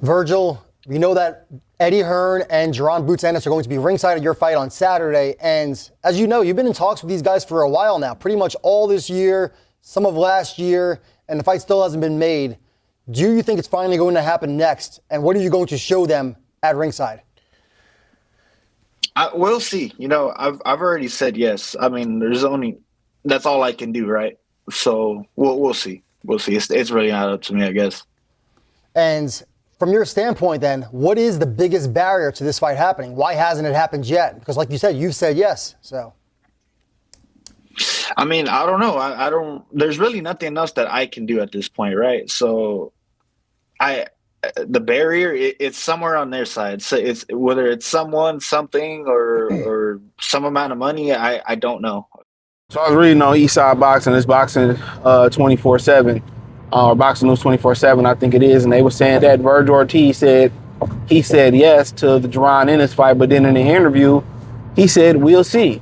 Vergil, we know that Eddie Hearn and Jaron Ennis are going to be ringside at your fight on Saturday. And as you know, you've been in talks with these guys for a while now, pretty much all this year, some of last year, and the fight still hasn't been made. Do you think it's finally going to happen next? And what are you going to show them at ringside? We'll see. You know, I've already said yes. I mean, that's all I can do, right? So we'll see. We'll see. It's really not up to me, I guess. And from your standpoint, then, what is the biggest barrier to this fight happening? Why hasn't it happened yet? Because, like you said, you've said yes. So, I mean, I don't know. I don't. There's really nothing else that I can do at this point, right? So, the barrier, it's somewhere on their side. So it's whether it's someone, something, or some amount of money. I don't know. So I was reading on Eastside Boxing. It's boxing 24/7. Or Boxing News 24/7, I think it is, and they were saying that Vergil Ortiz said yes to the Jaron Ennis fight, but then in the interview, he said we'll see.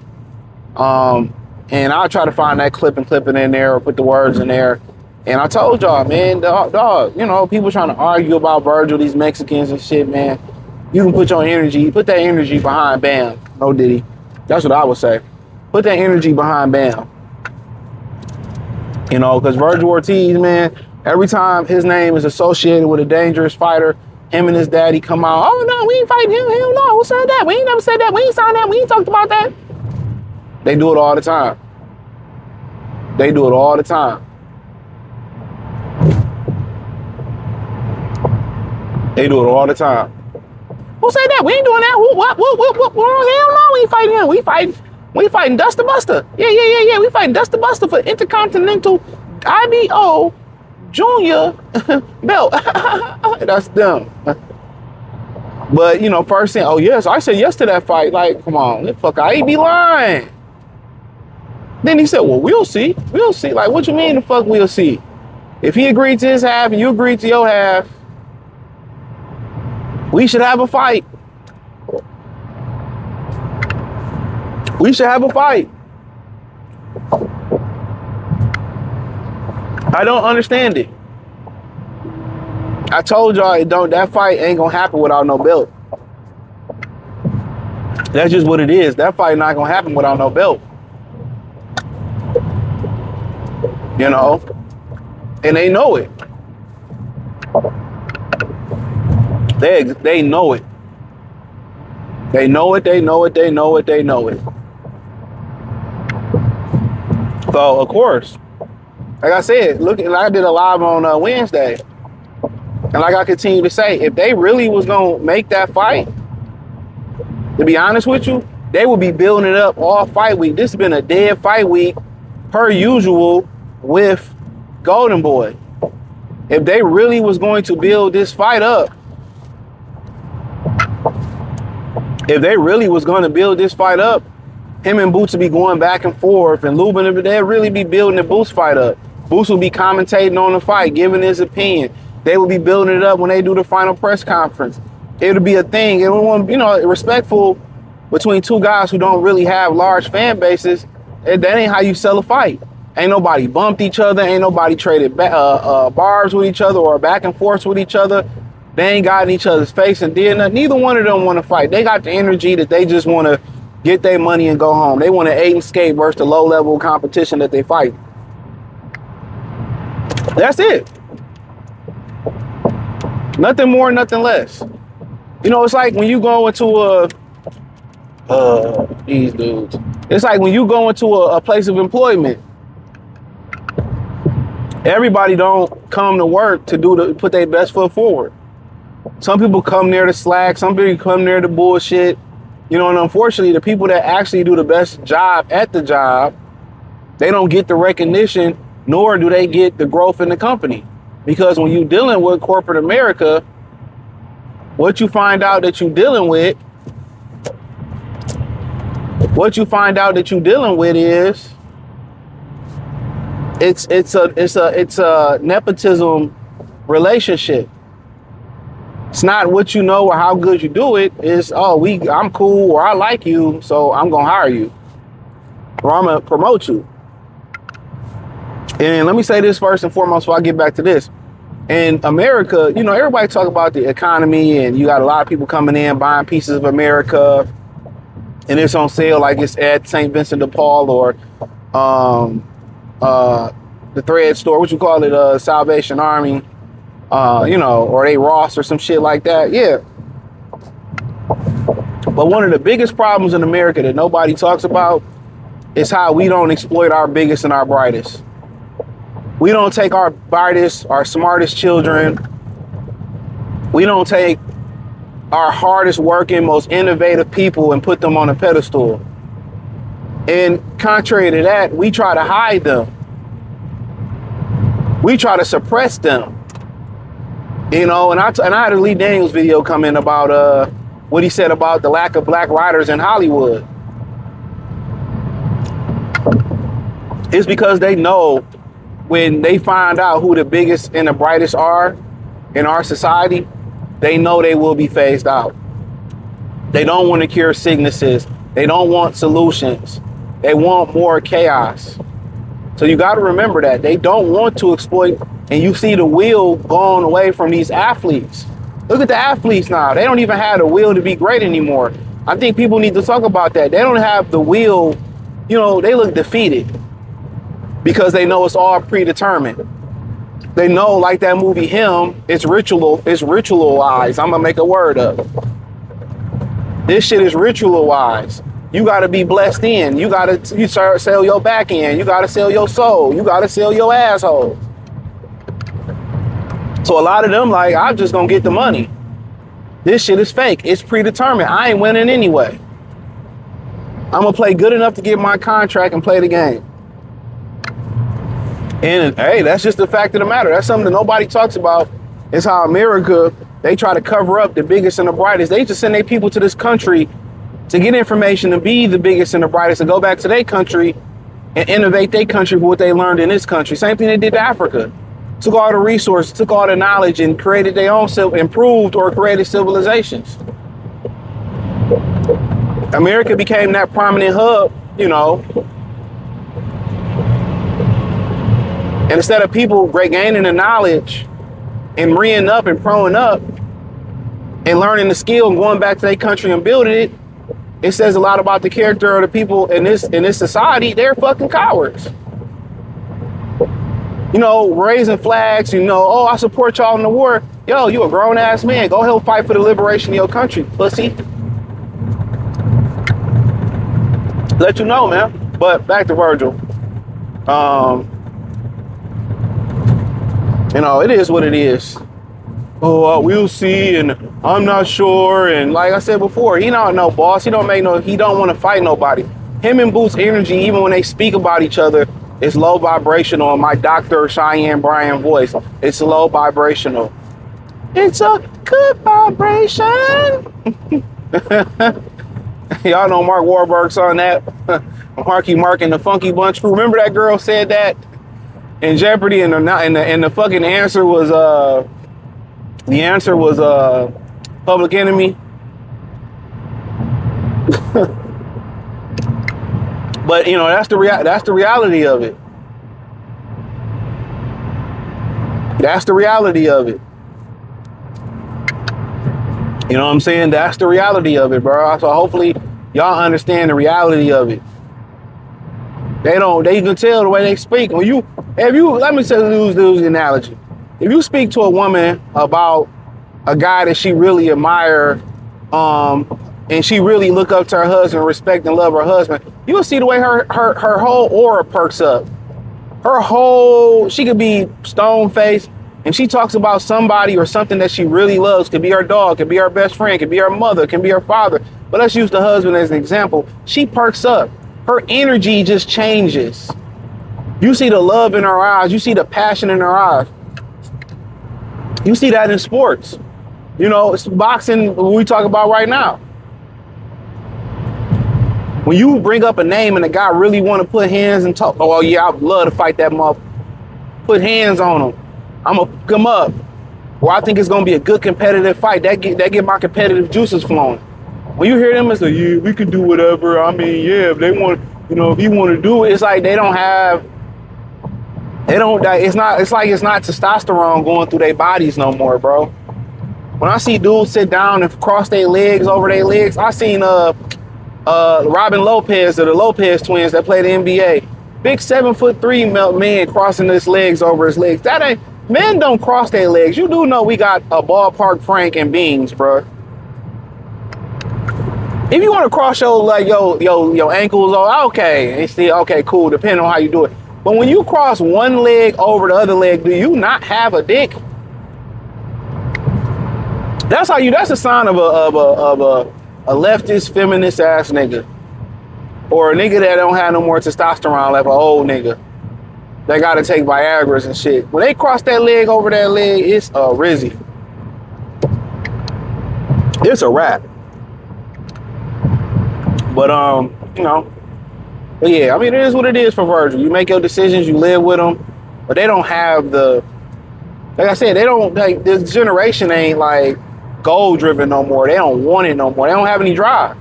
And I'll try to find that clip it in there or put the words in there. And I told y'all, man, dog, you know, people trying to argue about Vergil, these Mexicans and shit, man. You can put that energy behind Bam. No Diddy. That's what I would say. Put that energy behind Bam. You know, because Vergil Ortiz, man, every time his name is associated with a dangerous fighter, him and his daddy come out, oh, no, we ain't fighting him. Hell no, who said that? We ain't never said that. We ain't signed that. We ain't talked about that. They do it all the time. They do it all the time. They do it all the time. Who said that? We ain't doing that. What? Hell no, we ain't fighting him. We fighting Duster Buster. Yeah. We fighting Duster Buster for Intercontinental IBO Junior belt. That's them. But, you know, first thing, oh, yes, I said yes to that fight. Like, come on, fuck, I ain't be lying. Then he said, well, we'll see. We'll see. Like, what you mean the fuck we'll see? If he agreed to his half and you agreed to your half, we should have a fight. We should have a fight. I don't understand it. I told y'all that fight ain't gonna happen without no belt. That's just what it is. That fight not gonna happen without no belt. You know? And they know it. They know it. They know it. So, of course, like I said, look, I did a live on Wednesday. And like I continue to say, if they really was going to make that fight, to be honest with you, they would be building it up all fight week. This has been a dead fight week, per usual, with Golden Boy. If they really was going to build this fight up, him and Boots would be going back and forth, and Lubin, they'd really be building the Boots fight up. Boots would be commentating on the fight, giving his opinion. They would be building it up when they do the final press conference. It would be a thing. It would, you know, respectful between two guys who don't really have large fan bases. That ain't how you sell a fight. Ain't nobody bumped each other. Ain't nobody traded barbs with each other or back and forth with each other. They ain't got in each other's face and did nothing. Neither one of them want to fight. They got the energy that they just want to get their money and go home. They want to aid and skate versus the low-level competition that they fight. That's it. Nothing more, nothing less. You know, it's like when you go into these dudes. It's like when you go into a place of employment. Everybody don't come to work to put their best foot forward. Some people come there to slack. Some people come there to bullshit. You know, and unfortunately, the people that actually do the best job at the job, they don't get the recognition, nor do they get the growth in the company. Because when you're dealing with corporate America, what you find out that you're dealing with, is it's a nepotism relationship. It's not what you know or how good you do it. It's, I'm cool or I like you, so I'm gonna hire you. or I'm gonna promote you. And let me say this first and foremost before I get back to this. In America, you know, everybody talk about the economy and you got a lot of people coming in buying pieces of America and it's on sale like it's at St. Vincent de Paul or the thread store, what you call it, Salvation Army, you know, or they Ross or some shit like that. Yeah. But one of the biggest problems in America that nobody talks about is how we don't exploit our biggest and our brightest. We don't take our brightest, our smartest children. We don't take our hardest working, most innovative people and put them on a pedestal. And contrary to that, we try to hide them. We try to suppress them. You know, and I had a Lee Daniels video come in about what he said about the lack of black writers in Hollywood. It's because they know when they find out who the biggest and the brightest are in our society, they know they will be phased out. They don't want to cure sicknesses. They don't want solutions. They want more chaos. So you got to remember that. They don't want to exploit, and you see the will going away from these athletes. Look at the athletes now. They don't even have the will to be great anymore. I think people need to talk about that. They don't have the will, you know, they look defeated because they know it's all predetermined. They know, like that movie Him, it's ritualized. I'm gonna make a word up. This shit is ritualized. You gotta be blessed in. You start sell your back end. You gotta sell your soul. You gotta sell your asshole. So a lot of them like, I'm just gonna get the money. This shit is fake. It's predetermined. I ain't winning anyway. I'm gonna play good enough to get my contract and play the game. And hey, that's just the fact of the matter. That's something that nobody talks about. It's how America, they try to cover up the biggest and the brightest. They just send their people to this country to get information, to be the biggest and the brightest, and go back to their country and innovate their country for what they learned in this country. Same thing they did to Africa. Took all the resources, took all the knowledge, and created their own, improved or created civilizations. America became that prominent hub, you know. And instead of people gaining the knowledge and reeing up and proing up and learning the skill and going back to their country and building it, it says a lot about the character of the people in this society. They're fucking cowards. You know, raising flags, you know, oh, I support y'all in the war. Yo, you a grown ass man. Go help fight for the liberation of your country, pussy. Let you know, man. But back to Vergil. You know, it is what it is. Oh, we'll see, and I'm not sure. And like I said before, he not no boss. He don't want to fight nobody. Him and Boots' energy, even when they speak about each other, it's low vibrational. In my Dr. Cheyenne Bryan voice, it's low vibrational. It's a good vibration. Y'all know Mark Wahlberg's on that. Marky Mark and the Funky Bunch. Remember that girl said that in Jeopardy, and the fucking answer was Public Enemy. But you know, that's the reality of it. That's the reality of it. You know what I'm saying? That's the reality of it, bro. So hopefully y'all understand the reality of it. They can tell the way they speak. Let me use the analogy. If you speak to a woman about a guy that she really admire, and she really look up to her husband, respect and love her husband, you'll see the way her whole aura perks up. She could be stone faced, and she talks about somebody or something that she really loves. Could be her dog, could be her best friend, could be her mother, could be her father. But let's use the husband as an example. She perks up. Her energy just changes. You see the love in her eyes. You see the passion in her eyes. You see that in sports. You know, it's boxing we talk about right now. When you bring up a name and the guy really want to put hands and talk, oh yeah, I'd love to fight that motherfucker. Put hands on him. I'm gonna pick him up. Or I think it's gonna be a good competitive fight. That get my competitive juices flowing. When you hear them, it's like, yeah, we can do whatever. I mean, yeah, if they want, You know, if you want to do it, it's like it's like it's not testosterone going through their bodies no more, bro. When I see dudes sit down and cross their legs over their legs, I seen Robin Lopez, or the Lopez twins that play the NBA. Big 7'3" man crossing his legs over his legs. That ain't, men don't cross their legs. You do know we got a ballpark Frank and Beans, bro. If you want to cross your ankles, okay, and see, okay, cool, depending on how you do it. But when you cross one leg over the other leg, do you not have a dick? That's a sign of a leftist, feminist ass nigga. Or a nigga that don't have no more testosterone, like an old nigga. They gotta take Viagra's and shit. When they cross that leg over that leg, it's a rizzy. It's a wrap. But you know, but yeah, I mean, it is what it is for Vergil. You make your decisions, you live with them, but they don't have the, like I said, they don't, like, this generation ain't like goal driven no more. They don't want it no more. They don't have any drive.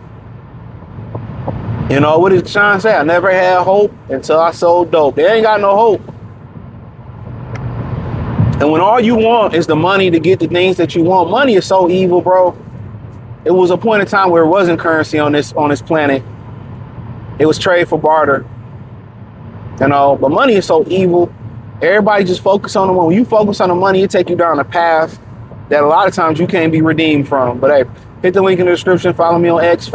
You know, what did Sean say? I never had hope until I sold dope. They ain't got no hope. And when all you want is the money to get the things that you want, money is so evil, bro. It was a point in time where it wasn't currency on this planet. It was trade for barter. You know, but money is so evil. Everybody just focus on the money. When you focus on the money, it take you down a path that a lot of times you can't be redeemed from. But hey, hit the link in the description. Follow me on X,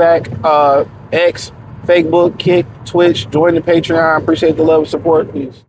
Facebook, Kick, Twitch. Join the Patreon. Appreciate the love and support. Peace.